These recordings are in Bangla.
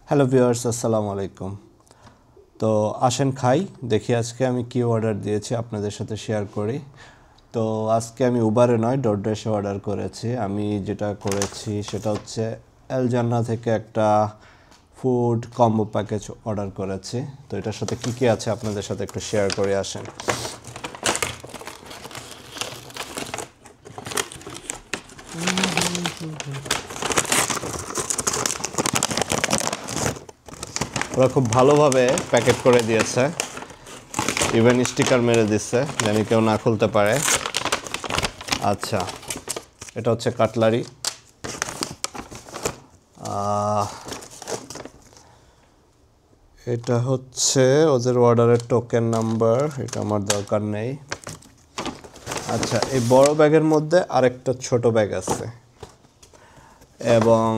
হ্যালো ভিউয়ার্স, আসসালামু আলাইকুম। তো আসেন খাই, দেখি আজকে আমি কি অর্ডার দিয়েছি আপনাদের সাথে শেয়ার করি। তো আজকে আমি উবারে নয়, ডোরড্যাশে অর্ডার করেছি। আমি যেটা করেছি সেটা হচ্ছে এল জান্নাহ থেকে একটা ফুড কম্বো প্যাকেজ অর্ডার করেছি। তো এটার সাথে কি কি আছে আপনাদের সাথে একটু শেয়ার করে আসেন। ওরা খুব ভালোভাবে প্যাকেট করে দিয়েছে, ইভেন স্টিকার মেরে দিচ্ছে যেন কেউ না খুলতে পারে। আচ্ছা, এটা হচ্ছে কাটলারি। এটা হচ্ছে ওদের অর্ডারের টোকেন নাম্বার, এটা আমার দরকার নেই। আচ্ছা, এই বড় ব্যাগের মধ্যে আরেকটা ছোট ব্যাগ আছে, এবং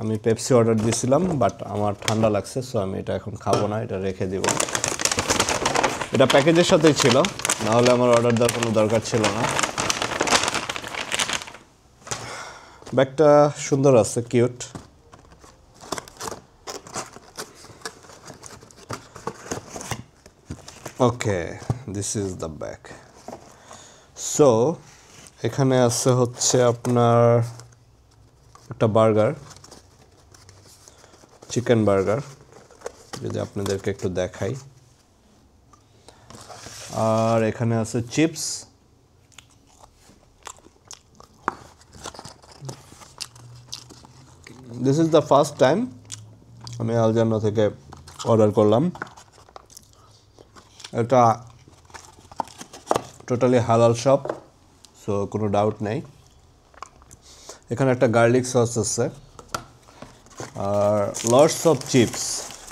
আমি পেপসি অর্ডার দিয়েছিলাম, বাট আমার ঠান্ডা লাগছে, সো আমি এটা এখন খাবো না, এটা রেখে দিব। এটা প্যাকেজের সাথেই ছিল, নাহলে আমার অর্ডার দেওয়ার কোনো দরকার ছিল না। ব্যাগটা সুন্দর আছে, cute. Okay, this is the bag. So এখানে আছে হচ্ছে আপনার একটা বার্গার, চিকেন বার্গার, যদি আপনাদেরকে একটু দেখাই। আর এখানে আছে chips, this is the first time আমি আল জান্নাহ থেকে অর্ডার করলাম। এটা টোটালি হালাল শপ, সো কোনো ডাউট নেই। এখানে একটা গার্লিক সস আছে, আর লটস অফ চিপস।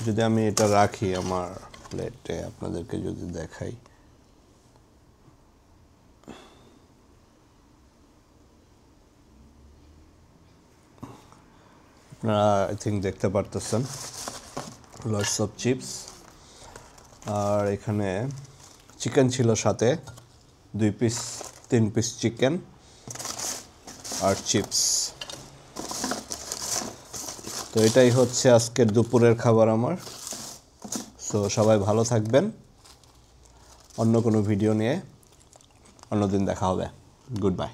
যদি আমি এটা রাখি আমার প্লেটে, আপনাদেরকে যদি দেখাই, আপনারা আই থিঙ্ক দেখতে পারতেছেন লটস অফ চিপস। আর এখানে চিকেন ছিল সাথে, 3 পিস চিকেন আর চিপস। তো এটাই হচ্ছে আজকের দুপুরের খাবার আমার। সো সবাই ভালো থাকবেন, অন্য কোনো ভিডিও নিয়ে অন্যদিন দেখা হবে। Good bye.